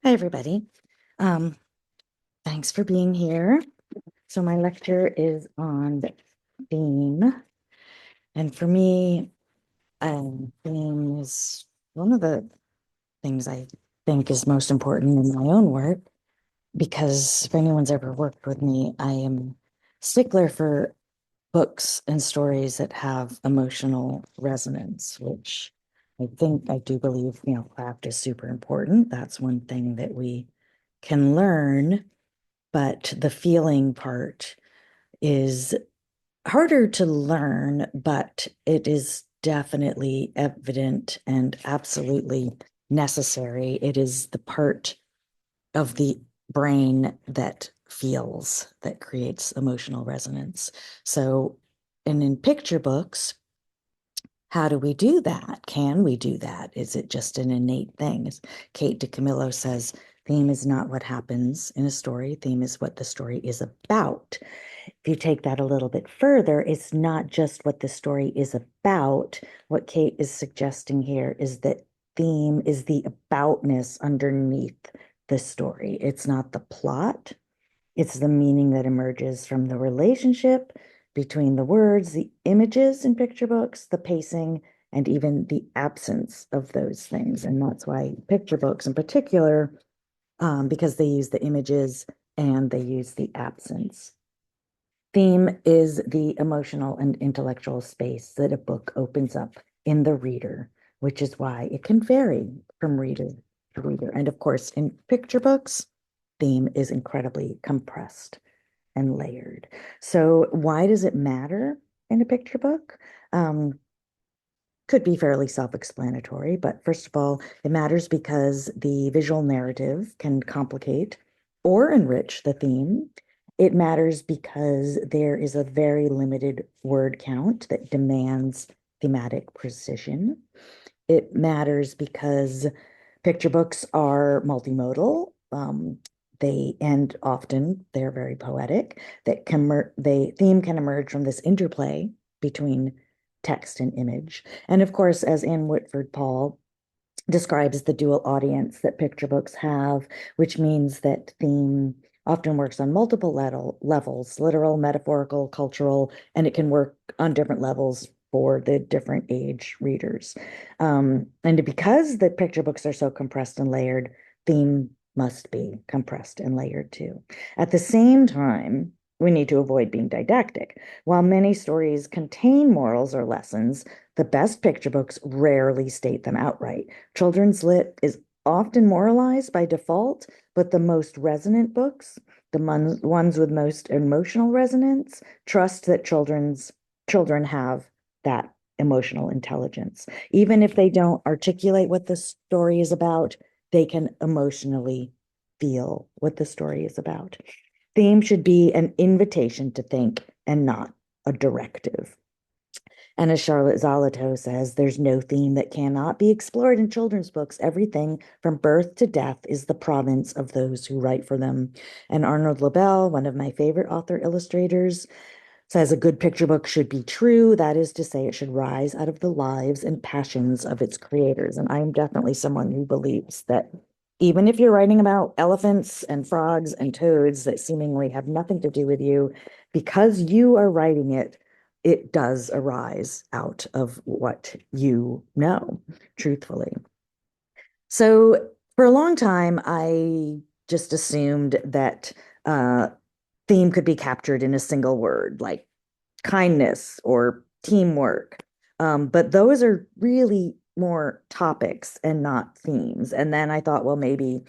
Hi, everybody. Um, Thanks for being here. So my lecture is on theme. And for me, theme is one of the things I think is most important in my own work, because if anyone's ever worked with me, I am stickler for books and stories that have emotional resonance, which I do believe, craft is super important. That's one thing that we can learn. But the feeling part is harder to learn, but it is definitely evident and absolutely necessary. It is the part of the brain that feels, that creates emotional resonance. So, and in picture books, how do we do that? Can we do that? Is it just an innate thing? As Kate DiCamillo says, theme is not what happens in a story. Theme is what the story is about. If you take that a little bit further, it's not just what the story is about. What Kate is suggesting here is that theme is the aboutness underneath the story. It's not the plot. It's the meaning that emerges from the relationship between the words, the images in picture books, the pacing, and even the absence of those things. And that's why picture books in particular, because they use the images and they use the absence. Theme is the emotional and intellectual space that a book opens up in the reader, which is why it can vary from reader to reader. And of course, in picture books, theme is incredibly compressed and layered. So why does it matter in a picture book? Could be fairly self-explanatory, but first of all, it matters because the visual narrative can complicate or enrich the theme. It matters because there is a very limited word count that demands thematic precision. It matters because picture books are multimodal. And often they're very poetic. Theme can emerge from this interplay between text and image. And of course, as Anne Whitford Paul describes the dual audience that picture books have, which means that theme often works on multiple levels, literal, metaphorical, cultural, and it can work on different levels for the different age readers. And because the picture books are so compressed and layered, theme must be compressed and layered too. At the same time, we need to avoid being didactic. While many stories contain morals or lessons, the best picture books rarely state them outright. Children's lit is often moralized by default, but the most resonant books, the ones with most emotional resonance, trust that children have that emotional intelligence. Even if they don't articulate what the story is about, they can emotionally feel what the story is about. Theme should be an invitation to think and not a directive. And as Charlotte Zolotow says, there's no theme that cannot be explored in children's books. Everything from birth to death is the province of those who write for them. And Arnold Lebel, one of my favorite author illustrators, says a good picture book should be true. That is to say, it should rise out of the lives and passions of its creators. And I'm definitely someone who believes that even if you're writing about elephants and frogs and toads that seemingly have nothing to do with you, because you are writing it, it does arise out of what you know, truthfully. So for a long time, I just assumed that theme could be captured in a single word, like kindness or teamwork. But those are really more topics and not themes. And then I thought, well, maybe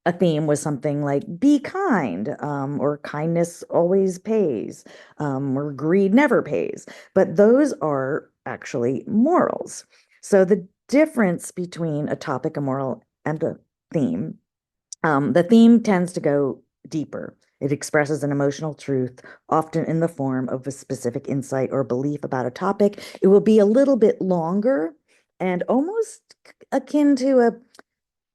a theme was something like be kind, or kindness always pays, or greed never pays. But those are actually morals. So the difference between a topic, a moral, and a theme, the theme tends to go deeper. It expresses an emotional truth, often in the form of a specific insight or belief about a topic. It will be a little bit longer and almost akin to a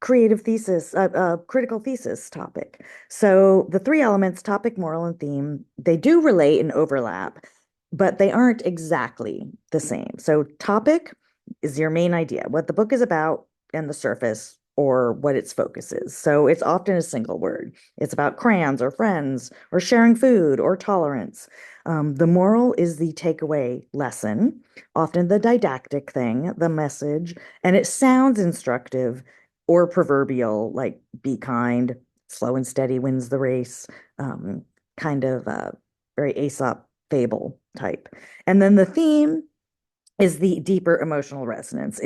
creative thesis, a critical thesis topic. So the three elements, topic, moral, and theme, they do relate and overlap, but they aren't exactly the same. So topic is your main idea, what the book is about and the surface, or what its focus is. So it's often a single word. It's about crayons or friends or sharing food or tolerance. The moral is the takeaway lesson, often the didactic thing, the message, and it sounds instructive or proverbial, like be kind, slow and steady wins the race, kind of very Aesop fable type. And then the theme is the deeper emotional resonance.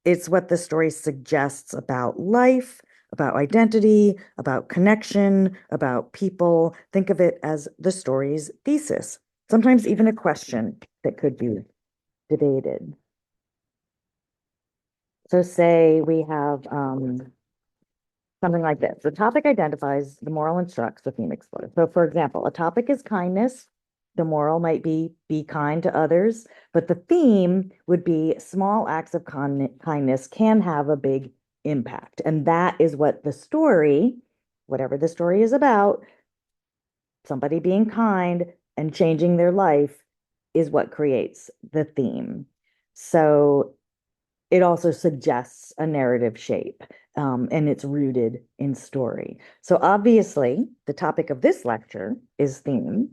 It's what the story suggests about life, about identity, about connection, about people. Think of it as the story's thesis, sometimes even a question that could be debated. So say we have something like this. The topic identifies, the moral instructs, the theme explores. So for example, a topic is kindness. The moral might be kind to others, but the theme would be small acts of kindness can have a big impact. And that is what the story, whatever the story is about, somebody being kind and changing their life is what creates the theme. So it also suggests a narrative shape, and it's rooted in story. So obviously, the topic of this lecture is theme,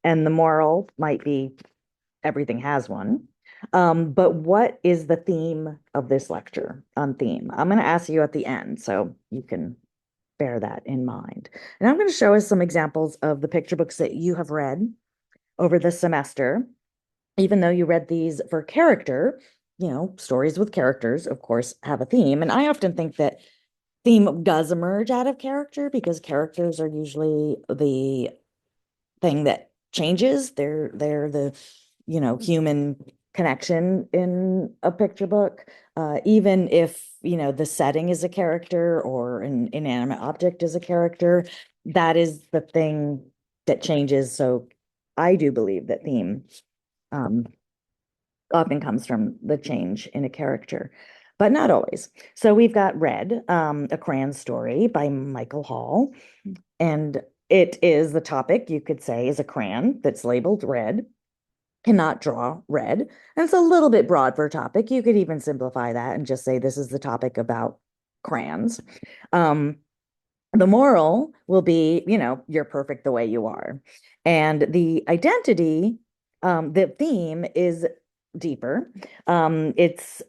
and the moral might be everything has one. But what is the theme of this lecture on theme? I'm going to ask you at the end, so you can bear that in mind. And I'm going to show us some examples of the picture books that you have read over the semester. Even though you read these for character, stories with characters, of course, have a theme. And I often think that theme does emerge out of character because characters are usually the thing that changes. They're the, human connection in a picture book. Even if, the setting is a character or an inanimate object is a character, that is the thing that changes. So I do believe that theme um, often comes from the change in a character, but not always. So we've got Red, a crayon story by Michael Hall, and it is the topic, you could say, is a crayon that's labeled red, cannot draw red. And it's a little bit broad for a topic. You could even simplify that and just say this is the topic about crayons. The moral will be, you're perfect the way you are. And the identity, the theme is deeper. It's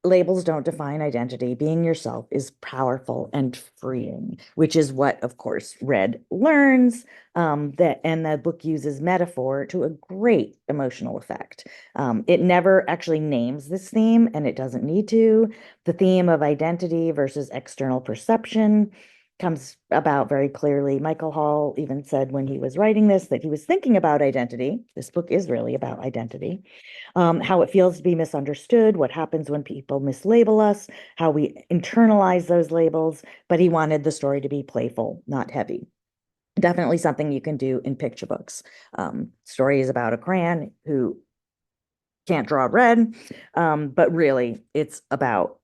labels don't define identity. Being yourself is powerful and freeing, which is what, of course, Red learns. And the book uses metaphor to a great emotional effect. It never actually names this theme, and it doesn't need to. The theme of identity versus external perception comes about very clearly. Michael Hall even said when he was writing this that he was thinking about identity. This book is really about identity, how it feels to be misunderstood, what happens when people mislabel us, how we internalize those labels. But he wanted the story to be playful, not heavy. Definitely something you can do in picture books. Story is about a crayon who can't draw red, but really it's about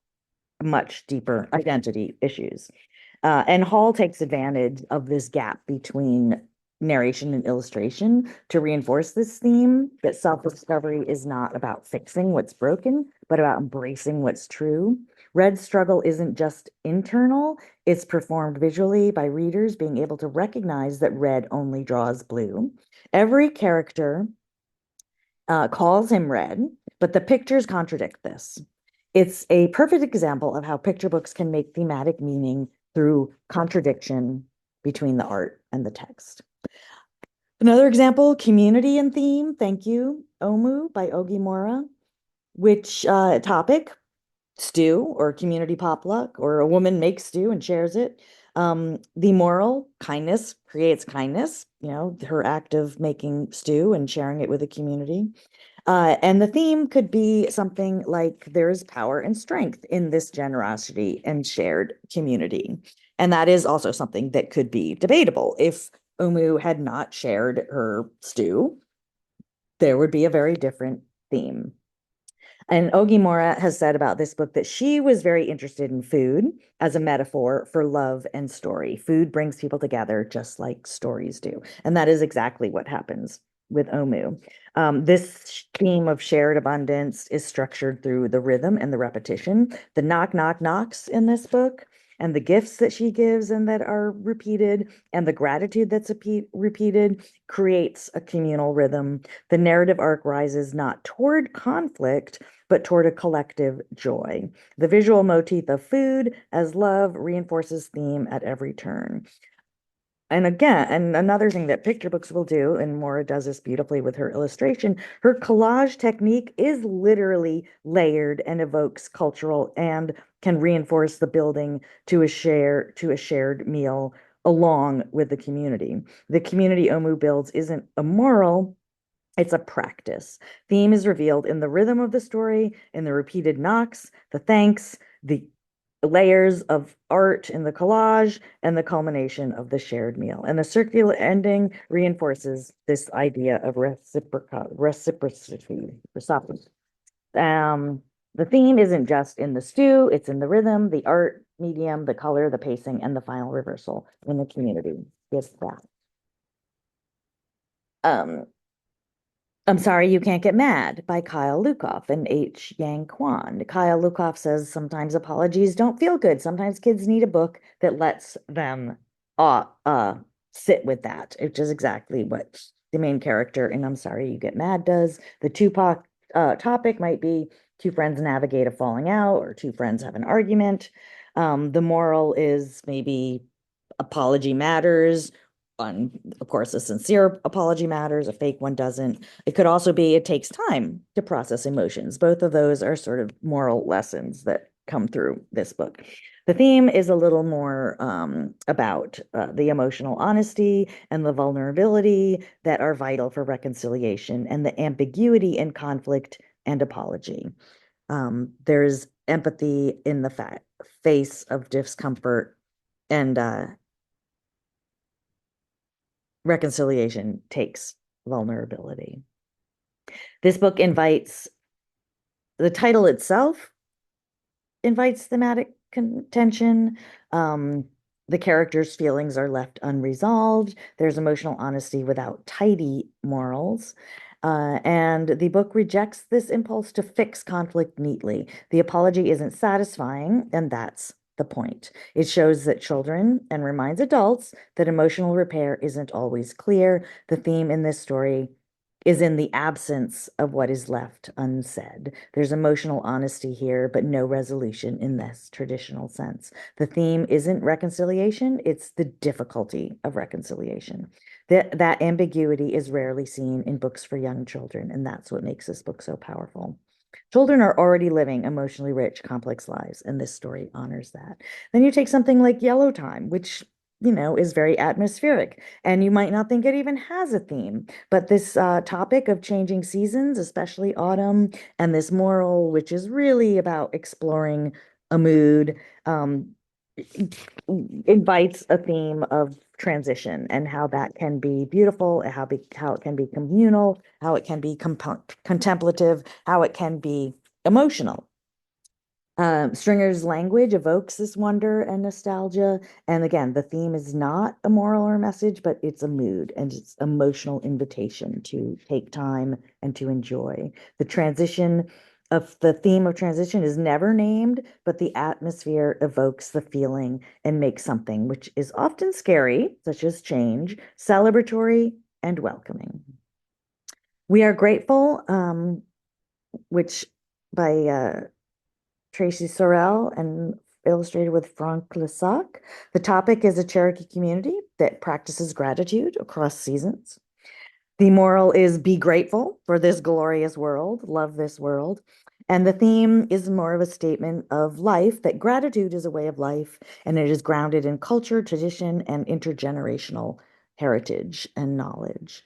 much deeper identity issues. And Hall takes advantage of this gap between narration and illustration to reinforce this theme that self-discovery is not about fixing what's broken, but about embracing what's true. Red's struggle isn't just internal, it's performed visually by readers being able to recognize that red only draws blue. Every character calls him red, but the pictures contradict this. It's a perfect example of how picture books can make thematic meaning through contradiction between the art and the text. Another example, community and theme. Thank you, Omu by Ogimura. Which topic? Stew or community potluck, or a woman makes stew and shares it. The moral, kindness creates kindness, her act of making stew and sharing it with the community. And the theme could be something like there is power and strength in this generosity and shared community. And that is also something that could be debatable. If Umu had not shared her stew, there would be a very different theme. And Ogimura has said about this book that she was very interested in food as a metaphor for love and story. Food brings people together just like stories do. And that is exactly what happens with Omu. This theme of shared abundance is structured through the rhythm and the repetition. The knock, knock, knocks in this book, and the gifts that she gives and that are repeated, and the gratitude that's repeated creates a communal rhythm. The narrative arc rises not toward conflict, but toward a collective joy. The visual motif of food as love reinforces theme at every turn. And again, and another thing that picture books will do, and Maura does this beautifully with her illustration, her collage technique is literally layered and evokes cultural and can reinforce the building to a shared meal along with the community. The community Omu builds isn't a moral, it's a practice. Theme is revealed in the rhythm of the story, in the repeated knocks, the thanks, the layers of art in the collage, and the culmination of the shared meal. And the circular ending reinforces this idea of reciprocity. The theme isn't just in the stew, it's in the rhythm, the art medium, the color, the pacing, and the final reversal in the community. Yes, that. Um, I'm Sorry You Can't Get Mad by Kyle Lukoff and H. Yang Kwan. Kyle Lukoff says sometimes apologies don't feel good. Sometimes kids need a book that lets them sit with that, which is exactly what the main character in I'm Sorry You Get Mad does. The Tupac topic might be two friends navigate a falling out or two friends have an argument. The moral is maybe apology matters. Of course, a sincere apology matters, a fake one doesn't. It could also be it takes time to process emotions. Both of those are sort of moral lessons that come through this book. The theme is a little more about the emotional honesty and the vulnerability that are vital for reconciliation and the ambiguity in conflict and apology. There's empathy in the face of discomfort, and reconciliation takes vulnerability. This book invites, the title itself invites thematic contention. The characters' feelings are left unresolved. There's emotional honesty without tidy morals. And the book rejects this impulse to fix conflict neatly. The apology isn't satisfying, and that's the point. It shows that children and reminds adults that emotional repair isn't always clear. The theme in this story is in the absence of what is left unsaid. There's emotional honesty here, but no resolution in this traditional sense. The theme isn't reconciliation, it's the difficulty of reconciliation. That ambiguity is rarely seen in books for young children, and that's what makes this book so powerful. Children are already living emotionally rich, complex lives, and this story honors that. Then you take something like Yellow Time, which is very atmospheric, and you might not think it even has a theme. But this topic of changing seasons, especially autumn, and this moral, which is really about exploring a mood, invites a theme of transition and how that can be beautiful, how it can be communal, how it can be contemplative, how it can be emotional. Stringer's language evokes this wonder and nostalgia. And again, the theme is not a moral or a message, but it's a mood and it's emotional invitation to take time and to enjoy. The theme of transition is never named, but the atmosphere evokes the feeling and makes something which is often scary, such as change, celebratory and welcoming. We Are Grateful, which by Tracy Sorrell and illustrated with Frank Lesac. The topic is a Cherokee community that practices gratitude across seasons. The moral is be grateful for this glorious world, love this world. And the theme is more of a statement of life, that gratitude is a way of life, and it is grounded in culture, tradition, and intergenerational heritage and knowledge.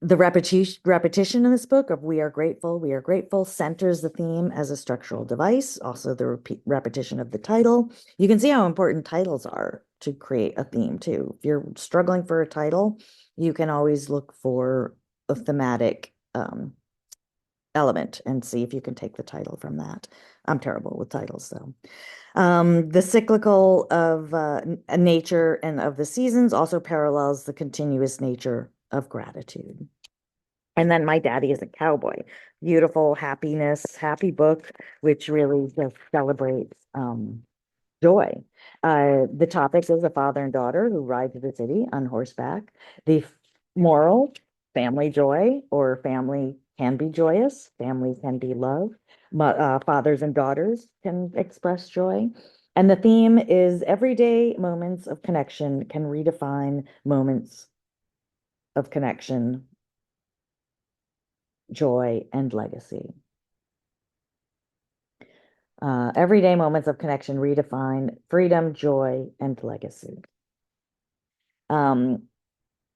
The repetition in this book of we are grateful centers the theme as a structural device. Also, the repetition of the title. You can see how important titles are to create a theme too. If you're struggling for a title, you can always look for a thematic element and see if you can take the title from that. I'm terrible with titles though. The cyclical of nature and of the seasons also parallels the continuous nature of gratitude. And then My Daddy is a Cowboy, beautiful happiness, happy book, which really just celebrates joy. The topic is a father and daughter who ride to the city on horseback. The moral, family joy, or family can be joyous, family can be love. Fathers and daughters can express joy. And the theme is everyday moments of connection can redefine moments of connection, joy, and legacy. Everyday moments of connection redefine freedom, joy, and legacy. Um,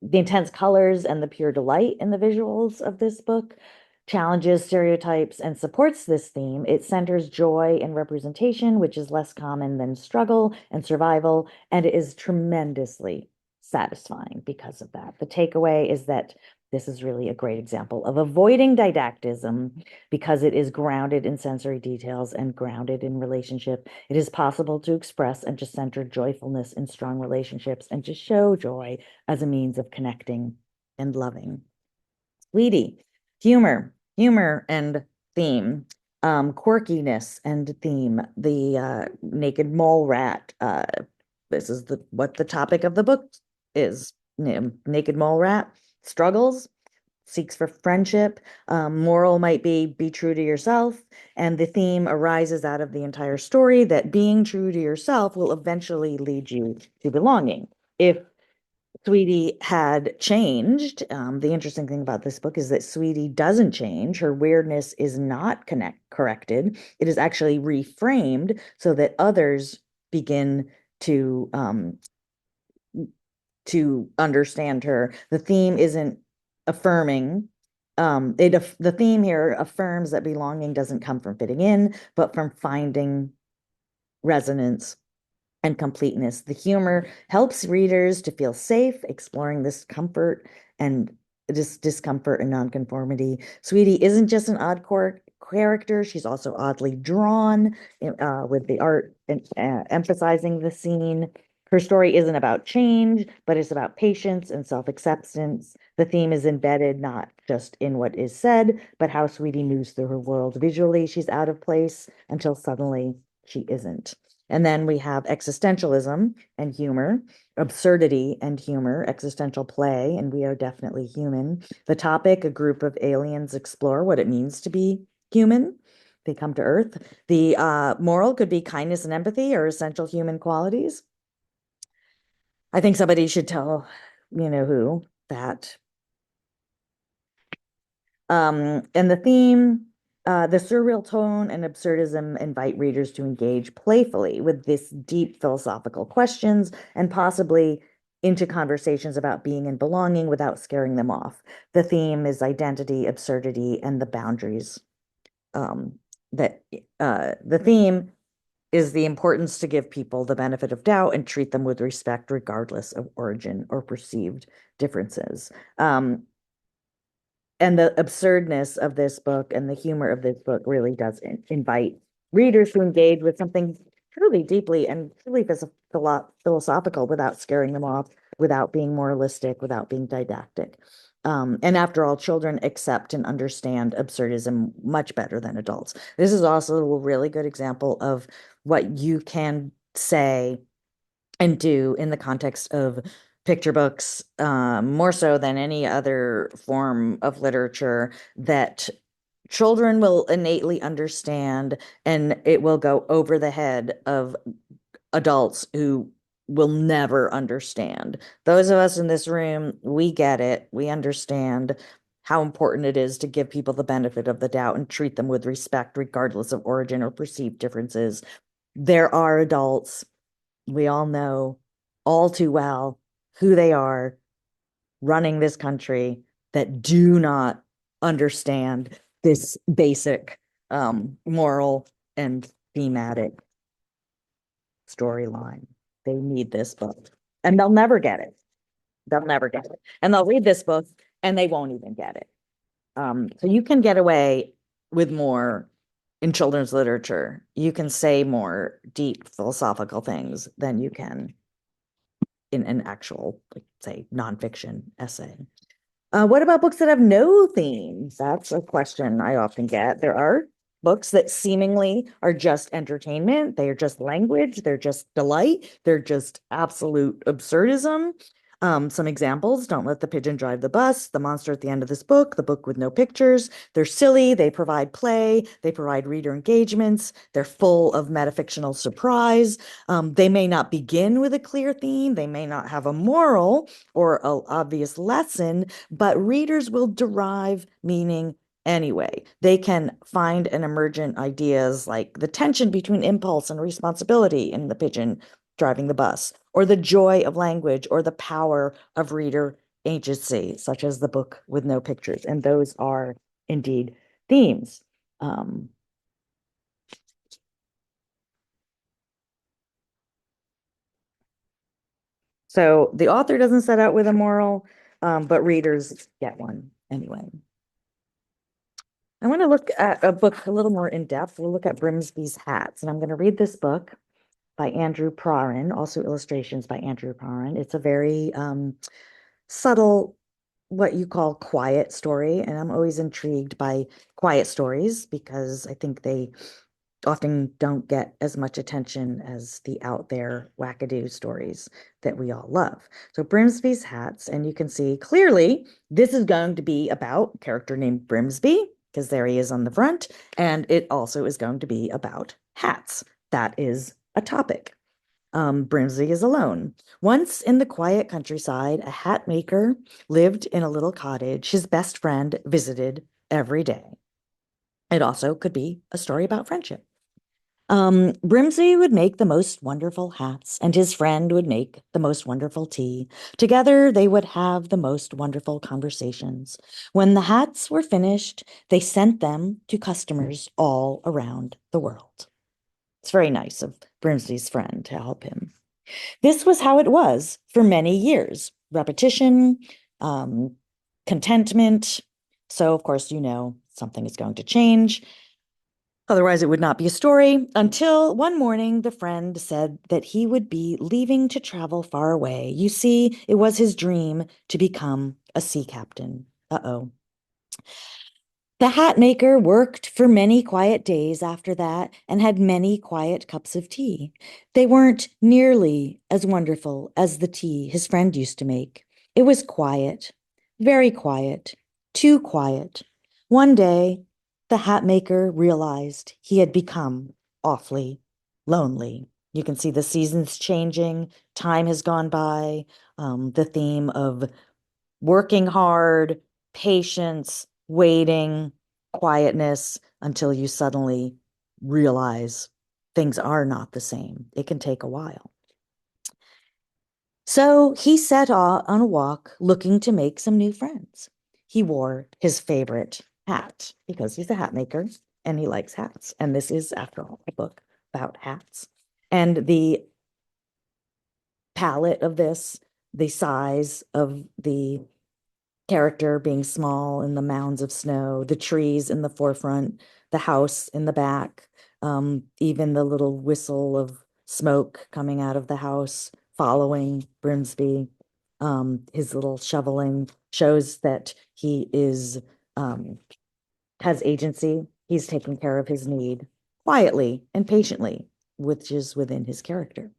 the intense colors and the pure delight in the visuals of this book challenges stereotypes and supports this theme. It centers joy and representation, which is less common than struggle and survival, and it is tremendously satisfying because of that. The takeaway is that this is really a great example of avoiding didactism because it is grounded in sensory details and grounded in relationship. It is possible to express and to center joyfulness in strong relationships and to show joy as a means of connecting and loving. Sweetie, humor and theme, quirkiness and theme. The naked mole rat. This is what the topic of the book is. Naked mole rat struggles, seeks for friendship. Moral might be true to yourself. And the theme arises out of the entire story that being true to yourself will eventually lead you to belonging. If Sweetie had changed, the interesting thing about this book is that Sweetie doesn't change. Her weirdness is not corrected. It is actually reframed so that others begin to understand her. The theme isn't affirming. The theme here affirms that belonging doesn't come from fitting in, but from finding resonance and completeness. The humor helps readers to feel safe, exploring this comfort and discomfort and nonconformity. Sweetie isn't just an odd character, she's also oddly drawn with the art and emphasizing the scene. Her story isn't about change, but it's about patience and self-acceptance. The theme is embedded not just in what is said, but how Sweetie moves through her world. Visually, she's out of place until suddenly she isn't. And then we have existentialism and humor, absurdity and humor, existential play, and we are definitely human. The topic, a group of aliens explore what it means to be human. They come to Earth. The moral could be kindness and empathy or essential human qualities. I think somebody should tell, who that. And the theme, the surreal tone and absurdism invite readers to engage playfully with this deep philosophical questions and possibly into conversations about being and belonging without scaring them off. The theme is identity, absurdity, and the boundaries. The theme is the importance to give people the benefit of doubt and treat them with respect, regardless of origin or perceived differences. And the absurdness of this book and the humor of this book really does invite readers to engage with something truly deeply and truly philosophical without scaring them off, without being moralistic, without being didactic. And after all, children accept and understand absurdism much better than adults. This is also a really good example of what you can say and do in the context of picture books, more so than any other form of literature, that children will innately understand, and it will go over the head of adults who will never understand. Those of us in this room, we get it. We understand how important it is to give people the benefit of the doubt and treat them with respect, regardless of origin or perceived differences. There are adults, we all know all too well who they are running this country that do not understand this basic moral and thematic storyline. They need this book and they'll never get it. They'll never get it. And they'll read this book and they won't even get it. So you can get away with more in children's literature. You can say more deep philosophical things than you can in an actual, like, say, nonfiction essay. What about books that have no themes? That's a question I often get. There are books that seemingly are just entertainment. They are just language. They're just delight. They're just absolute absurdism. Some examples: Don't Let the Pigeon Drive the Bus, The Monster at the End of This Book, The Book with No Pictures. They're silly. They provide play. They provide reader engagements. They're full of metafictional surprise. They may not begin with a clear theme. They may not have a moral or an obvious lesson, but readers will derive meaning anyway. They can find an emergent ideas like the tension between impulse and responsibility in The Pigeon Driving the Bus, or the joy of language, or the power of reader agency, such as The Book with No Pictures. And those are indeed themes. Um, so the author doesn't set out with a moral, but readers get one anyway. I want to look at a book a little more in depth. We'll look at Brimsby's Hats, and I'm going to read this book by Andrew Prarin, also illustrations by Andrew Prarin. It's a very subtle, what you call quiet story, and I'm always intrigued by quiet stories because I think they often don't get as much attention as the out there wackadoo stories that we all love. So Brimsby's Hats, and you can see clearly this is going to be about a character named Brimsby, because there he is on the front, and it also is going to be about hats. That is a topic. Brimsby is alone. Once in the quiet countryside, a hat maker lived in a little cottage his best friend visited every day. It also could be a story about friendship. Brimsby would make the most wonderful hats, and his friend would make the most wonderful tea. Together, they would have the most wonderful conversations. When the hats were finished, they sent them to customers all around the world. It's very nice of Brimsby's friend to help him. This was how it was for many years. Repetition, um, contentment. So, of course, something is going to change. Otherwise, it would not be a story, until one morning the friend said that he would be leaving to travel far away. You see, it was his dream to become a sea captain. Uh-oh. The hat maker worked for many quiet days after that and had many quiet cups of tea. They weren't nearly as wonderful as the tea his friend used to make. It was quiet, very quiet, too quiet. One day, the hat maker realized he had become awfully lonely. You can see the seasons changing, time has gone by, the theme of working hard, patience, waiting, quietness until you suddenly realize things are not the same. It can take a while. So he set off on a walk looking to make some new friends. He wore his favorite hat because he's a hat maker and he likes hats. And this is, after all, a book about hats. And the palette of this, the size of the character being small in the mounds of snow, the trees in the forefront, the house in the back, even the little whistle of smoke coming out of the house following Brimsby. His little shoveling shows that he is has agency. He's taking care of his need quietly and patiently, which is within his character.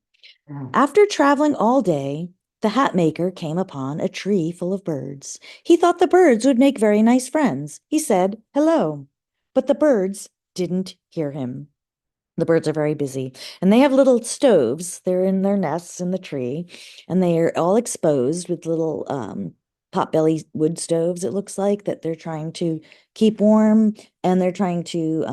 After traveling all day, the hat maker came upon a tree full of birds. He thought the birds would make very nice friends. He said, "Hello." But the birds didn't hear him. The birds are very busy, and they have little stoves. They're in their nests in the tree, and they are all exposed with little potbelly wood stoves, it looks like, that they're trying to keep warm, and they're trying to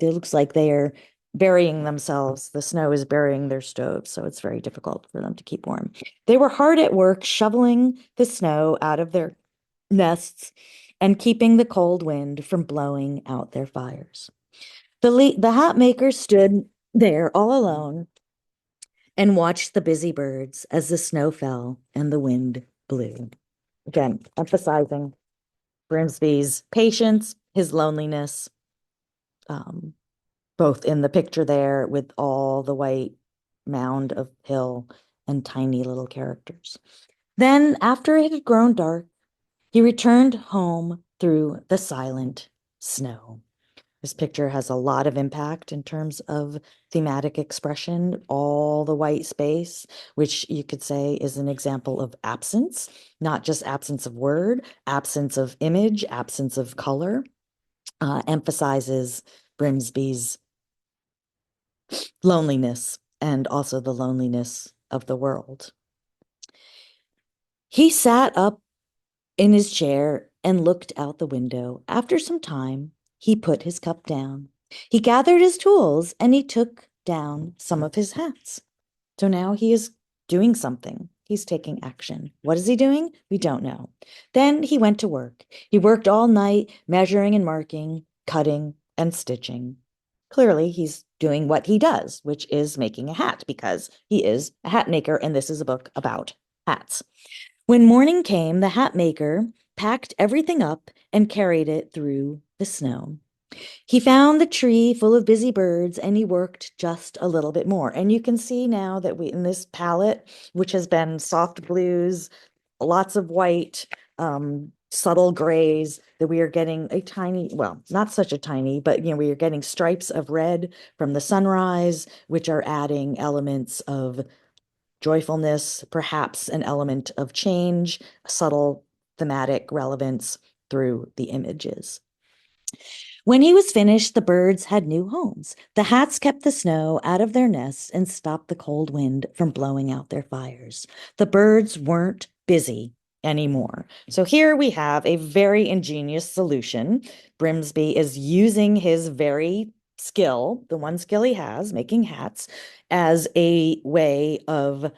it looks like they are burying themselves. The snow is burying their stoves, so it's very difficult for them to keep warm. They were hard at work shoveling the snow out of their nests and keeping the cold wind from blowing out their fires. The hat maker stood there all alone and watched the busy birds as the snow fell and the wind blew. Again, emphasizing Grimsby's patience, his loneliness, um, both in the picture there with all the white mound of hill and tiny little characters. Then, after it had grown dark, He returned home through the silent snow. This picture has a lot of impact in terms of thematic expression, all the white space, which you could say is an example of absence, not just absence of word, absence of image, absence of color, emphasizes Grimsby's loneliness and also the loneliness of the world. He sat up in his chair and looked out the window. After some time, he put his cup down. He gathered his tools and he took down some of his hats. So now he is doing something. He's taking action. What is he doing? We don't know. Then he went to work. He worked all night, measuring and marking, cutting and stitching. Clearly, he's doing what he does, which is making a hat because he is a hat maker, and this is a book about hats. When morning came, the hat maker packed everything up and carried it through the snow. He found the tree full of busy birds and he worked just a little bit more. And you can see now that in this palette, which has been soft blues, lots of white, subtle grays, that we are getting a tiny, well, not such a tiny, but we are getting stripes of red from the sunrise, which are adding elements of joyfulness, perhaps an element of change, subtle thematic relevance through the images. When he was finished, the birds had new homes. The hats kept the snow out of their nests and stopped the cold wind from blowing out their fires. The birds weren't busy anymore. So here we have a very ingenious solution. Grimsby is using his very skill, the one skill he has, making hats, as a way of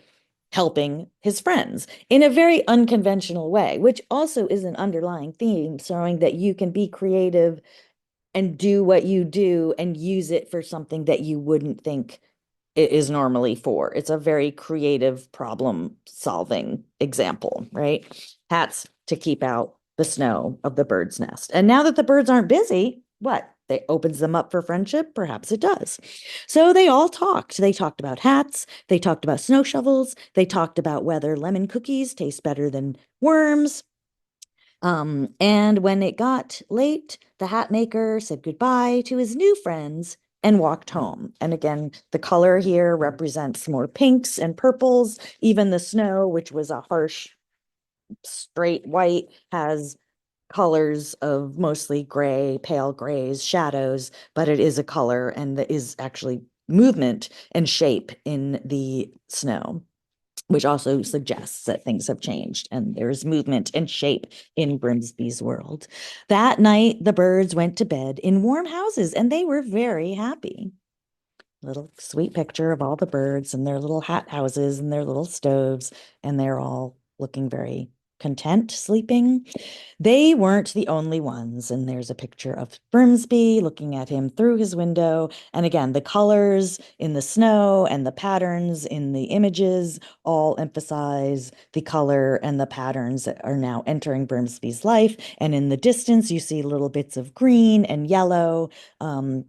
helping his friends in a very unconventional way, which also is an underlying theme, showing that you can be creative and do what you do and use it for something that you wouldn't think it is normally for. It's a very creative problem solving example, right? Hats to keep out the snow of the bird's nest. And now that the birds aren't busy, what? It opens them up for friendship? Perhaps it does. So they all talked. They talked about hats. They talked about snow shovels. They talked about whether lemon cookies taste better than worms. And when it got late, the hat maker said goodbye to his new friends and walked home. And again, the color here represents more pinks and purples. Even the snow, which was a harsh, straight white, has colors of mostly gray, pale grays, shadows, but it is a color and there is actually movement and shape in the snow, which also suggests that things have changed and there's movement and shape in Grimsby's world. That night, the birds went to bed in warm houses and they were very happy. Little sweet picture of all the birds and their little hat houses and their little stoves, and they're all looking very content sleeping. They weren't the only ones, and there's a picture of Grimsby looking at him through his window. And again, the colors in the snow and the patterns in the images all emphasize the color and the patterns that are now entering Grimsby's life. And in the distance, you see little bits of green and yellow, in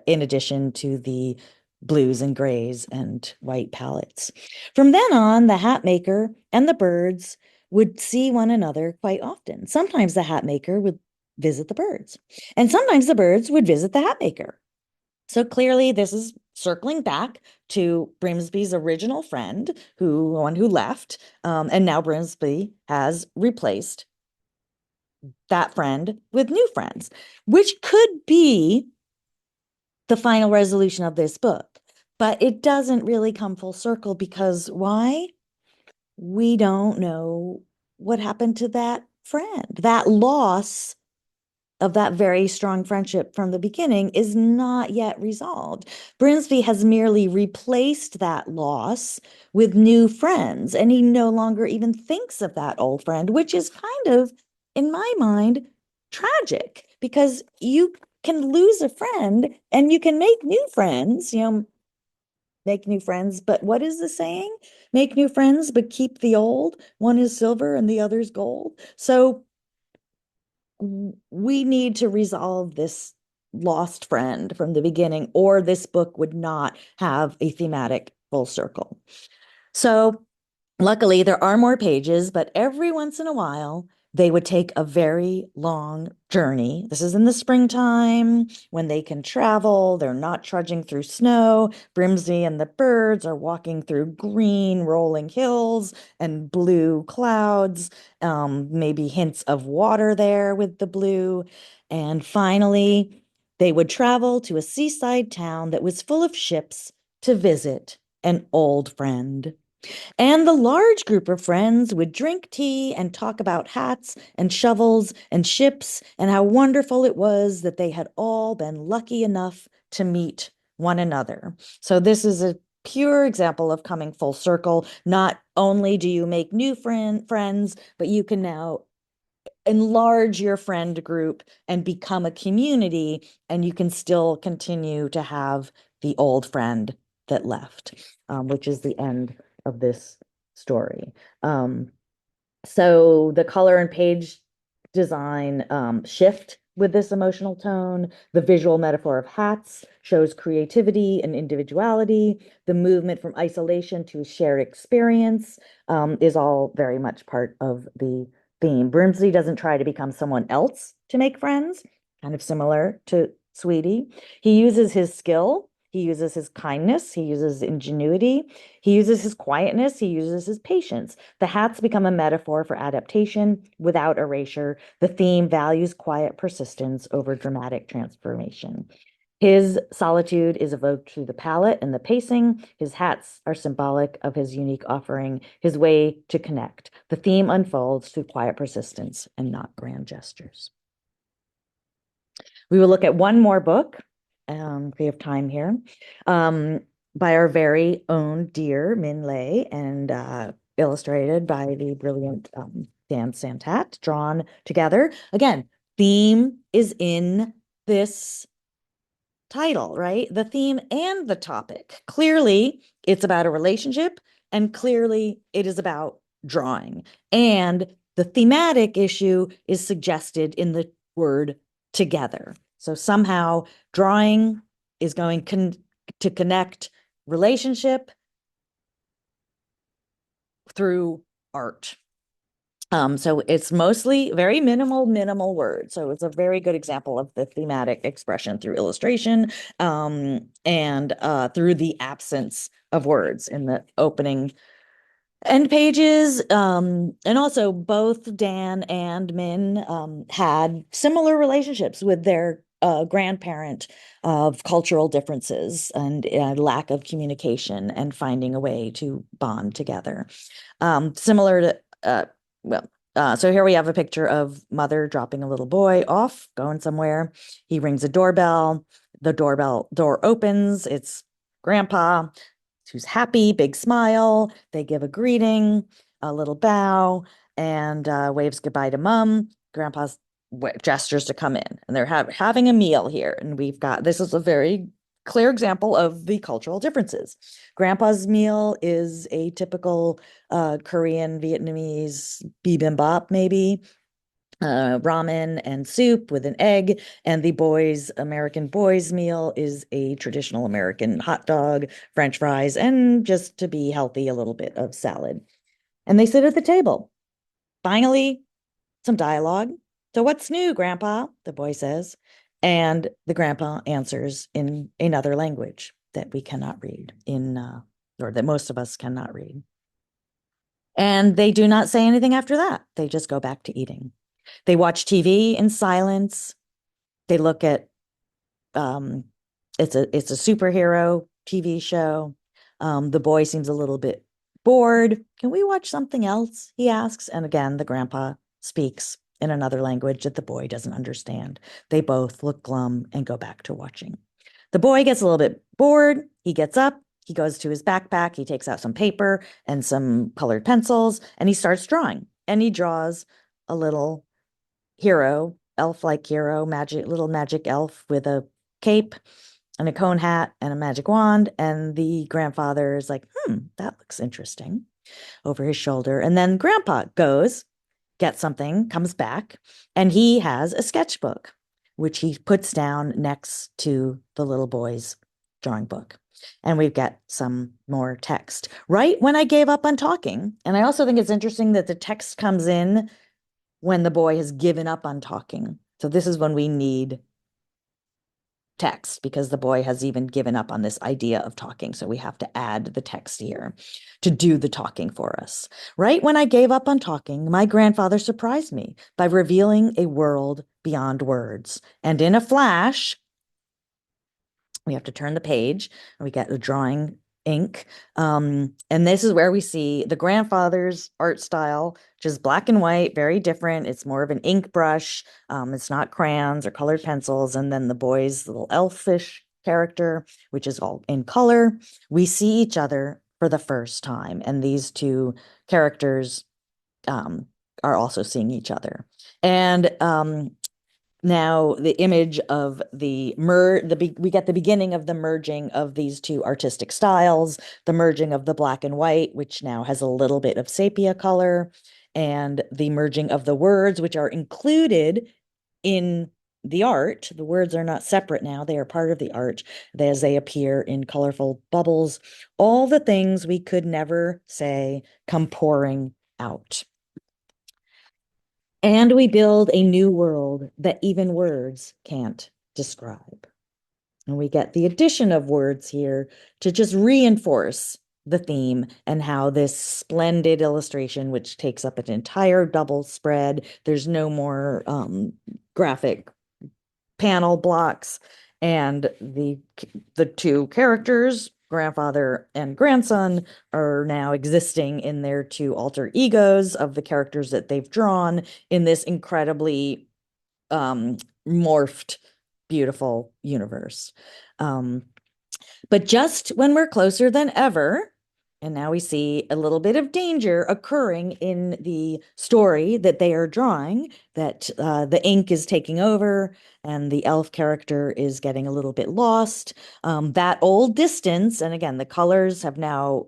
addition to the blues and grays and white palettes. From then on, the hat maker and the birds would see one another quite often. Sometimes the hat maker would visit the birds, and sometimes the birds would visit the hat maker. So clearly, this is circling back to Grimsby's original friend, one who left, and now Grimsby has replaced that friend with new friends, which could be the final resolution of this book. But it doesn't really come full circle because why? We don't know what happened to that friend. That loss of that very strong friendship from the beginning is not yet resolved. Grimsby has merely replaced that loss with new friends, and he no longer even thinks of that old friend, which is kind of, in my mind, tragic because you can lose a friend and you can make new friends, make new friends. But what is the saying? Make new friends, but keep the old. One is silver and the other's gold. So we need to resolve this lost friend from the beginning, or this book would not have a thematic full circle. So luckily, there are more pages, but every once in a while, They would take a very long journey. This is in the springtime when they can travel. They're not trudging through snow. Brimsey and the birds are walking through green, rolling hills and blue clouds, maybe hints of water there with the blue. And finally, they would travel to a seaside town that was full of ships to visit an old friend. And the large group of friends would drink tea and talk about hats and shovels and ships and how wonderful it was that they had all been lucky enough to meet one another. So this is a pure example of coming full circle. Not only do you make new friends, but you can now enlarge your friend group and become a community, and you can still continue to have the old friend that left, which is the end of this story. So the color and page design shift with this emotional tone. The visual metaphor of hats shows creativity and individuality. The movement from isolation to shared experience is all very much part of the theme. Brimsley doesn't try to become someone else to make friends, kind of similar to Sweetie. He uses his skill, he uses his kindness, he uses ingenuity, he uses his quietness, he uses his patience. The hats become a metaphor for adaptation without erasure. The theme values quiet persistence over dramatic transformation. His solitude is evoked through the palette and the pacing. His hats are symbolic of his unique offering, his way to connect. The theme unfolds through quiet persistence and not grand gestures. We will look at one more book, if we have time here, by our very own dear Min Lei, and illustrated by the brilliant Dan Santat, drawn together. Again, theme is in this title, right? The theme and the topic. Clearly, it's about a relationship, and clearly, it is about drawing. And the thematic issue is suggested in the word together. So somehow, drawing is going to connect relationship through art. So it's mostly very minimal words. So it's a very good example of the thematic expression through illustration, and through the absence of words in the opening end pages. And also both Dan and Min had similar relationships with their grandparent of cultural differences and lack of communication and finding a way to bond together. Similar to, so here we have a picture of mother dropping a little boy off, going somewhere. He rings a doorbell. The doorbell door opens. It's grandpa, who's happy, big smile. They give a greeting, a little bow, and waves goodbye to mom. Grandpa's gestures to come in, and they're having a meal here. And this is a very clear example of the cultural differences. Grandpa's meal is a typical Korean, Vietnamese bibimbap, maybe. Ramen and soup with an egg, and the American boys meal is a traditional American hot dog, French fries, and just to be healthy, a little bit of salad. And they sit at the table. Finally, some dialogue. So what's new, Grandpa? The boy says. And the grandpa answers in another language that we cannot read or that most of us cannot read. And they do not say anything after that. They just go back to eating. They watch TV in silence. They look at it's a superhero TV show. The boy seems a little bit bored. Can we watch something else? He asks. And again, the grandpa speaks in another language that the boy doesn't understand. They both look glum and go back to watching. The boy gets a little bit bored. He gets up. He goes to his backpack. He takes out some paper and some colored pencils, and he starts drawing. And he draws a little hero, elf-like hero, little magic elf with a cape and a cone hat and a magic wand. And the grandfather is like, that looks interesting, over his shoulder. And then grandpa goes, gets something, comes back, and he has a sketchbook, which he puts down next to the little boy's drawing book. And we've got some more text. Right when I gave up on talking, and I also think it's interesting that the text comes in when the boy has given up on talking. So this is when we need text because the boy has even given up on this idea of talking. So we have to add the text here to do the talking for us. Right when I gave up on talking, my grandfather surprised me by revealing a world beyond words. And in a flash, we have to turn the page and we get a drawing ink. And this is where we see the grandfather's art style, which is black and white, very different. It's more of an ink brush. It's not crayons or colored pencils. And then the boy's little elfish character, which is all in color. We see each other for the first time. And these two characters are also seeing each other. And now the image of we get the beginning of the merging of these two artistic styles, the merging of the black and white, which now has a little bit of sepia color, and the merging of the words, which are included in the art. The words are not separate now, they are part of the art as they appear in colorful bubbles. All the things we could never say come pouring out. And we build a new world that even words can't describe. And we get the addition of words here to just reinforce the theme and how this splendid illustration, which takes up an entire double spread, there's no more graphic panel blocks, and the two characters, grandfather and grandson, are now existing in their two alter egos of the characters that they've drawn in this incredibly morphed, beautiful universe. But just when we're closer than ever, and now we see a little bit of danger occurring in the story that they are drawing, that the ink is taking over and the elf character is getting a little bit lost. That old distance, and again, the colors have now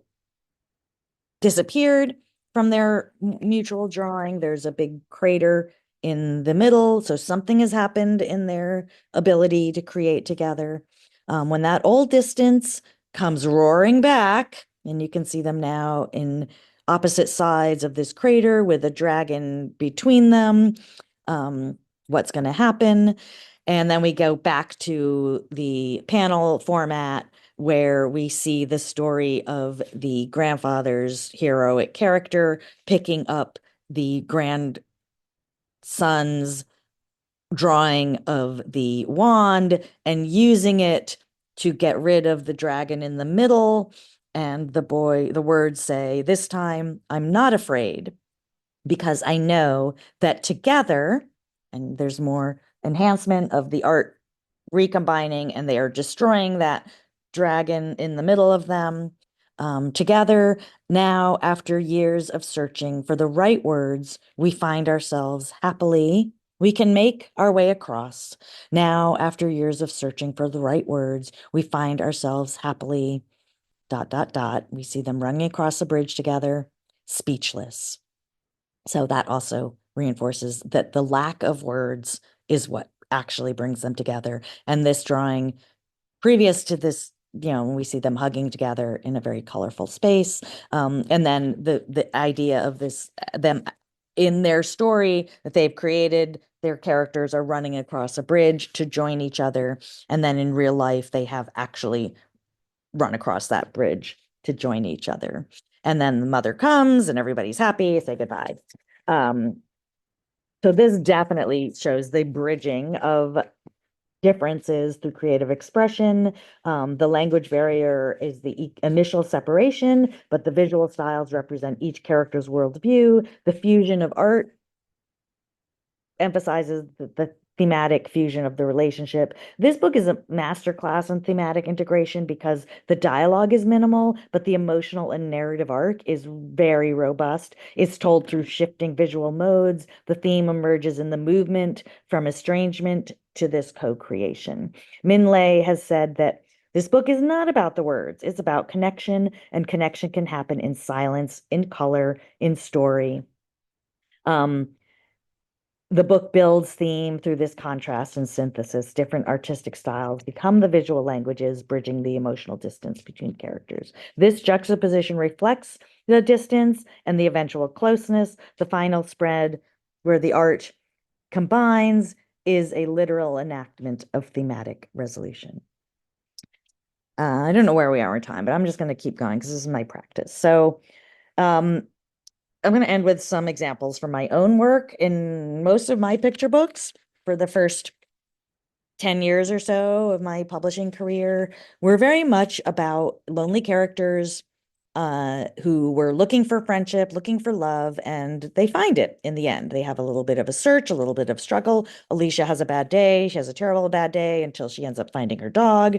disappeared from their mutual drawing. There's a big crater in the middle, so something has happened in their ability to create together. When that old distance comes roaring back, and you can see them now in opposite sides of this crater with a dragon between them, what's going to happen? And then we go back to the panel format where we see the story of the grandfather's heroic character picking up the grandson's drawing of the wand and using it to get rid of the dragon in the middle. And the words say, "This time I'm not afraid because I know that together," and there's more enhancement of the art recombining, and they are destroying that dragon in the middle of them. Together, now, after years of searching for the right words, we find ourselves happily. We can make our way across. Now, after years of searching for the right words, we find ourselves happily, ... We see them running across the bridge together, speechless. So that also reinforces that the lack of words is what actually brings them together. And this drawing, previous to this, when we see them hugging together in a very colorful space, and then the idea of them in their story that they've created, their characters are running across a bridge to join each other, and then in real life they have actually run across that bridge to join each other. And then the mother comes and everybody's happy, say goodbye. So this definitely shows the bridging of differences through creative expression. The language barrier is the initial separation, but the visual styles represent each character's worldview. The fusion of art emphasizes the thematic fusion of the relationship. This book is a masterclass on thematic integration because the dialogue is minimal, but the emotional and narrative arc is very robust. It's told through shifting visual modes. The theme emerges in the movement from estrangement to this co-creation. Min Lei has said that this book is not about the words. It's about connection, and connection can happen in silence, in color, in story. The book builds theme through this contrast and synthesis. Different artistic styles become the visual languages, bridging the emotional distance between characters. This juxtaposition reflects the distance and the eventual closeness. The final spread where the art combines is a literal enactment of thematic resolution. I don't know where we are in time, but I'm just going to keep going because this is my practice. So um, I'm going to end with some examples from my own work. In most of my picture books for the first 10 years or so of my publishing career were very much about lonely characters who were looking for friendship, looking for love, and they find it in the end. They have a little bit of a search, a little bit of struggle. Alicia has a bad day. She has a terrible bad day until she ends up finding her dog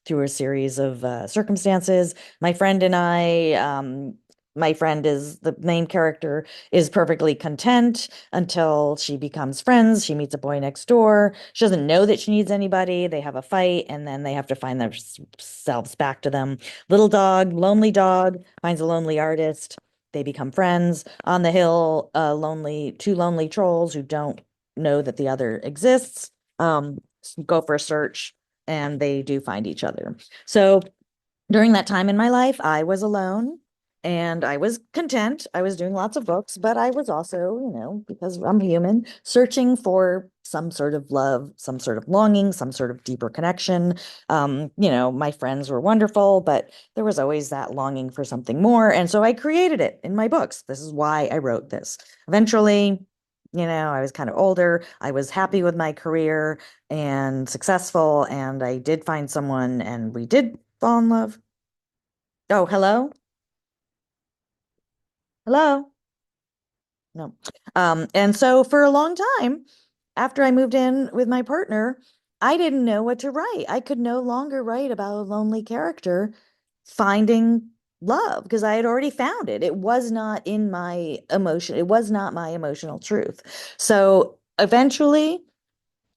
through a series of circumstances. My friend and I, my friend is the main character, is perfectly content until she becomes friends. She meets a boy next door. She doesn't know that she needs anybody. They have a fight, and then they have to find themselves back to them. Little dog, lonely dog, finds a lonely artist. They become friends. On the hill, two lonely trolls who don't know that the other exists, go for a search, and they do find each other. So during that time in my life, I was alone and I was content. I was doing lots of books, but I was also, because I'm human, searching for some sort of love, some sort of longing, some sort of deeper connection. My friends were wonderful, but there was always that longing for something more. And so I created it in my books. This is why I wrote this. Eventually, I was kind of older. I was happy with my career and successful, and I did find someone and we did fall in love. Oh, hello? Hello? No. And so for a long time, after I moved in with my partner, I didn't know what to write. I could no longer write about a lonely character finding love because I had already found it. It was not in my emotion. It was not my emotional truth. So eventually,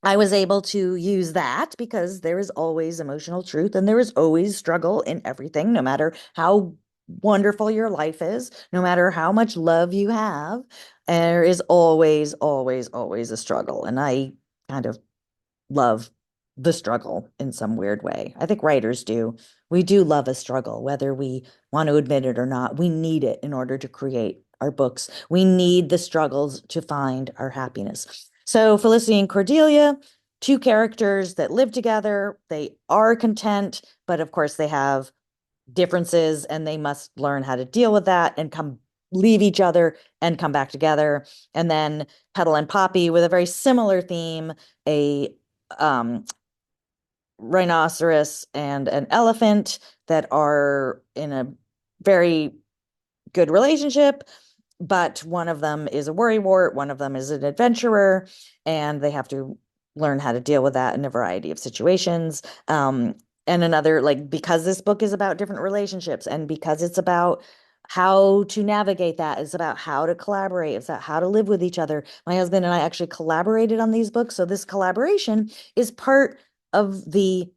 I was able to use that because there is always emotional truth and there is always struggle in everything, no matter how wonderful your life is, no matter how much love you have, there is always, always, always a struggle. And I kind of love the struggle in some weird way. I think writers do. We do love a struggle, whether we want to admit it or not. We need it in order to create our books. We need the struggles to find our happiness. So Felicity and Cordelia, two characters that live together. They are content, but of course they have differences and they must learn how to deal with that and leave each other and come back together. And then Petal and Poppy with a very similar theme, a um, rhinoceros and an elephant that are in a very good relationship, but one of them is a worrywart, one of them is an adventurer, and they have to learn how to deal with that in a variety of situations. And another, like, because this book is about different relationships and because it's about how to navigate that, it's about how to collaborate, it's about how to live with each other. My husband and I actually collaborated on these books. So this collaboration is part of the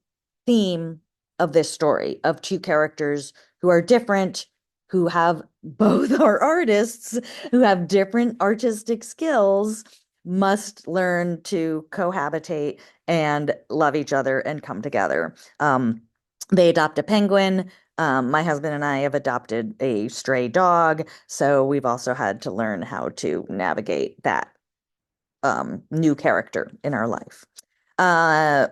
theme of this story of two characters who are different, who have both are artists, who have different artistic skills, must learn to cohabitate and love each other and come together. They adopt a penguin. My husband and I have adopted a stray dog, so we've also had to learn how to navigate that new character in our life. I'm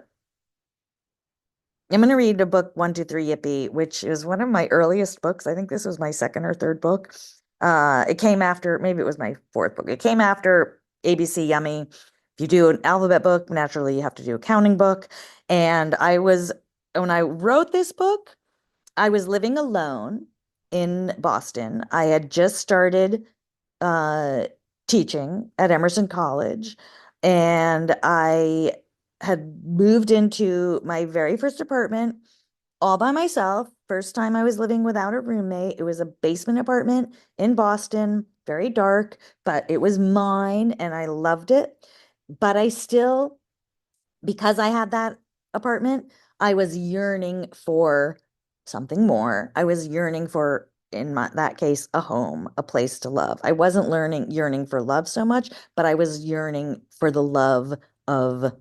going to read a book, 1, 2, 3, Yippee, which is one of my earliest books. I think this was my second or third book. It came after, maybe it was my fourth book. It came after ABC Yummy. If you do an alphabet book, naturally you have to do a counting book. And when I wrote this book, I was living alone in Boston. I had just started uh, teaching at Emerson College, and I had moved into my very first apartment all by myself. First time I was living without a roommate. It was a basement apartment in Boston, very dark, but it was mine and I loved it. But I still, because I had that apartment, I was yearning for something more. I was yearning for, that case, a home, a place to love. I wasn't yearning for love so much, but I was yearning for the love of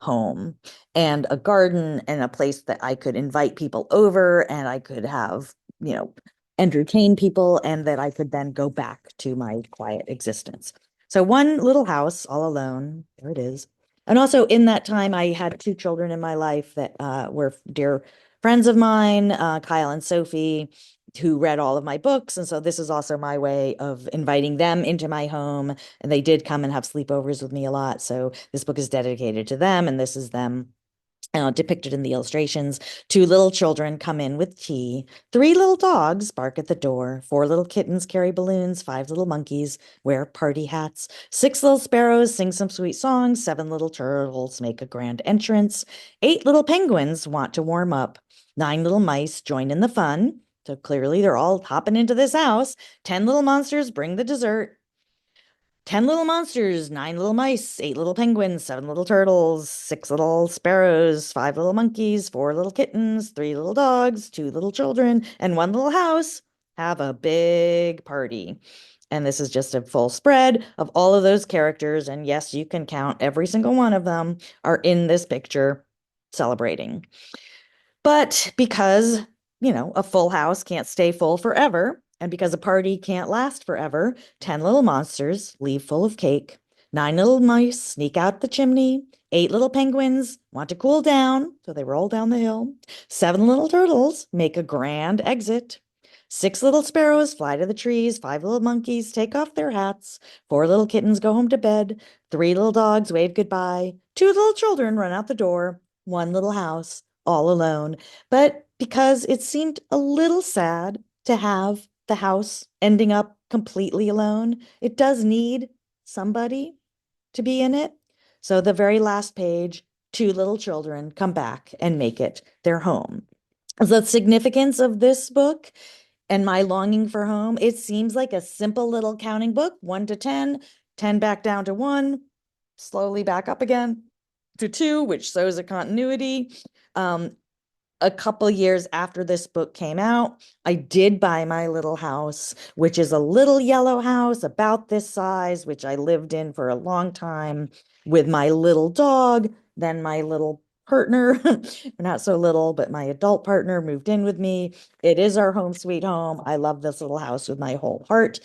home and a garden and a place that I could invite people over and I could have, entertain people and that I could then go back to my quiet existence. So one little house all alone. There it is. And also in that time, I had two children in my life that were dear friends of mine, Kyle and Sophie, who read all of my books. And so this is also my way of inviting them into my home. And they did come and have sleepovers with me a lot. So this book is dedicated to them, and this is them depicted in the illustrations. Two little children come in with tea. Three little dogs bark at the door. Four little kittens carry balloons. Five little monkeys wear party hats. Six little sparrows sing some sweet songs. Seven little turtles make a grand entrance. Eight little penguins want to warm up. Nine little mice join in the fun. So clearly they're all hopping into this house. 10 little monsters bring the dessert. 10 little monsters, nine little mice, eight little penguins, seven little turtles, six little sparrows, five little monkeys, four little kittens, three little dogs, two little children, and one little house have a big party. And this is just a full spread of all of those characters. And yes, you can count every single one of them are in this picture celebrating. But because, a full house can't stay full forever, and because a party can't last forever, 10 little monsters leave full of cake. Nine little mice sneak out the chimney. Eight little penguins want to cool down, so they roll down the hill. Seven little turtles make a grand exit. Six little sparrows fly to the trees. Five little monkeys take off their hats. Four little kittens go home to bed. Three little dogs wave goodbye. Two little children run out the door. One little house all alone. But because it seemed a little sad to have the house ending up completely alone, it does need somebody to be in it. So the very last page, two little children come back and make it their home. The significance of this book and my longing for home, it seems like a simple little counting book, 1 to 10, 10 back down to 1, slowly back up again to 2, which shows a continuity. A couple years after this book came out, I did buy my little house, which is a little yellow house about this size, which I lived in for a long time with my little dog. Then my little partner, not so little, but my adult partner moved in with me. It is our home sweet home. I love this little house with my whole heart.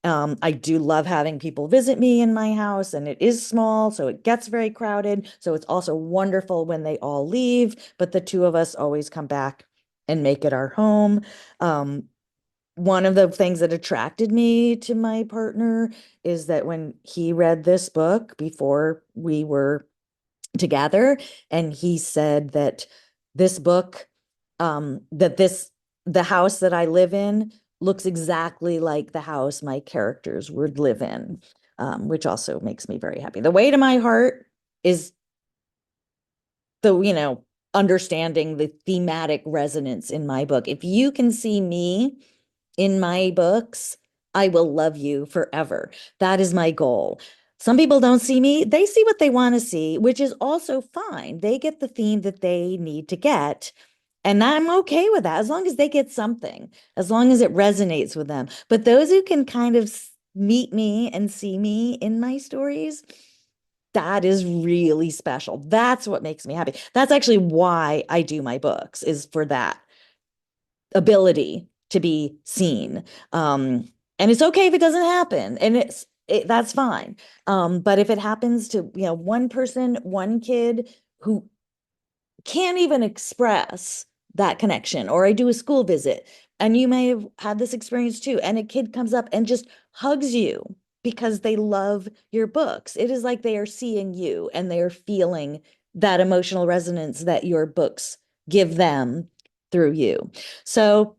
I do love having people visit me in my house, and it is small, so it gets very crowded. So it's also wonderful when they all leave, but the two of us always come back and make it our home. One of the things that attracted me to my partner is that when he read this book before we were together, and he said that this book, the house that I live in looks exactly like the house my characters would live in, which also makes me very happy. The way to my heart is understanding the thematic resonance in my book. If you can see me in my books, I will love you forever. That is my goal. Some people don't see me. They see what they want to see, which is also fine. They get the theme that they need to get. And I'm okay with that as long as they get something, as long as it resonates with them. But those who can kind of meet me and see me in my stories, that is really special. That's what makes me happy. That's actually why I do my books, is for that ability to be seen. And it's okay if it doesn't happen, and that's fine. But if it happens to, one person, one kid who can't even express that connection, or I do a school visit, and you may have had this experience too, and a kid comes up and just hugs you because they love your books. It is like they are seeing you and they are feeling that emotional resonance that your books give them through you. So,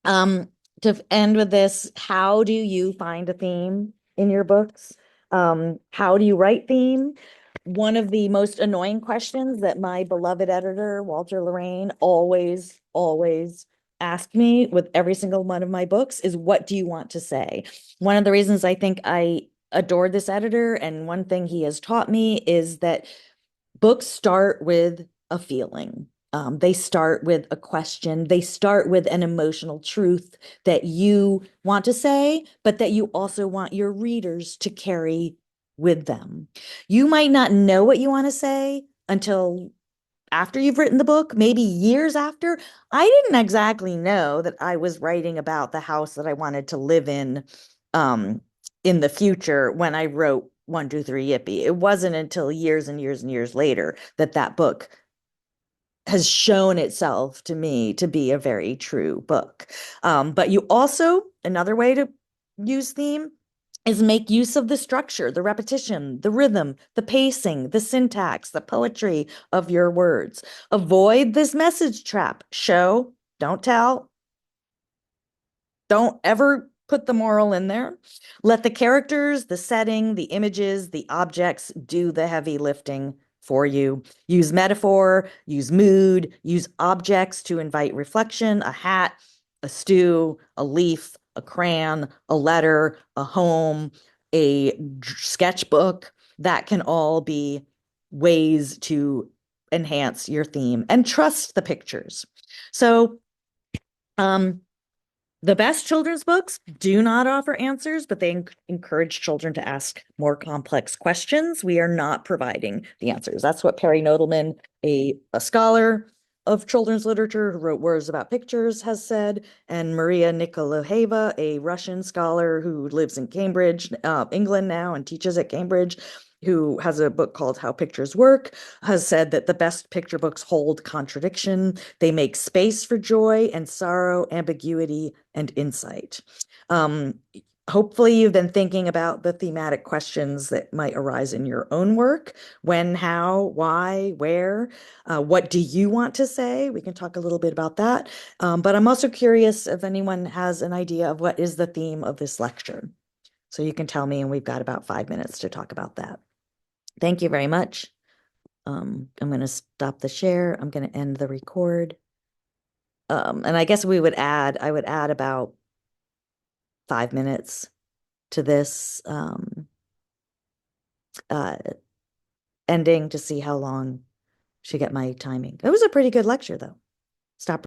to end with this, how do you find a theme in your books? How do you write theme? One of the most annoying questions that my beloved editor, Walter Lorraine, always asked me with every single one of my books is, what do you want to say? One of the reasons I think I adored this editor, and one thing he has taught me, is that books start with a feeling. They start with a question. They start with an emotional truth that you want to say, but that you also want your readers to carry with them. You might not know what you want to say until after you've written the book, maybe years after. I didn't exactly know that I was writing about the house that I wanted to live in, in the future when I wrote 1, 2, 3, Yippee. It wasn't until years and years and years later that that book has shown itself to me to be a very true book. But you also, another way to use theme is make use of the structure, the repetition, the rhythm, the pacing, the syntax, the poetry of your words. Avoid this message trap. Show, don't tell. Don't ever put the moral in there. Let the characters, the setting, the images, the objects do the heavy lifting for you. Use metaphor, use mood, use objects to invite reflection, a hat, a stew, a leaf, a crayon, a letter, a home, a sketchbook. That can all be ways to enhance your theme and trust the pictures. So, um, the best children's books do not offer answers, but they encourage children to ask more complex questions. We are not providing the answers. That's what Perry Nodelman, a scholar of children's literature who wrote Words About Pictures, has said, and Maria Nikolaeva, a Russian scholar who lives in Cambridge, England now, and teaches at Cambridge, who has a book called How Pictures Work, has said that the best picture books hold contradiction. They make space for joy and sorrow, ambiguity, and insight. Hopefully you've been thinking about the thematic questions that might arise in your own work. When, how, why, where, what do you want to say? We can talk a little bit about that. But I'm also curious if anyone has an idea of what is the theme of this lecture. So you can tell me, and we've got about 5 minutes to talk about that. Thank you very much. I'm going to stop the share. I'm going to end the record. And I guess I would add about 5 minutes to this ending to see how long should get my timing. It was a pretty good lecture though.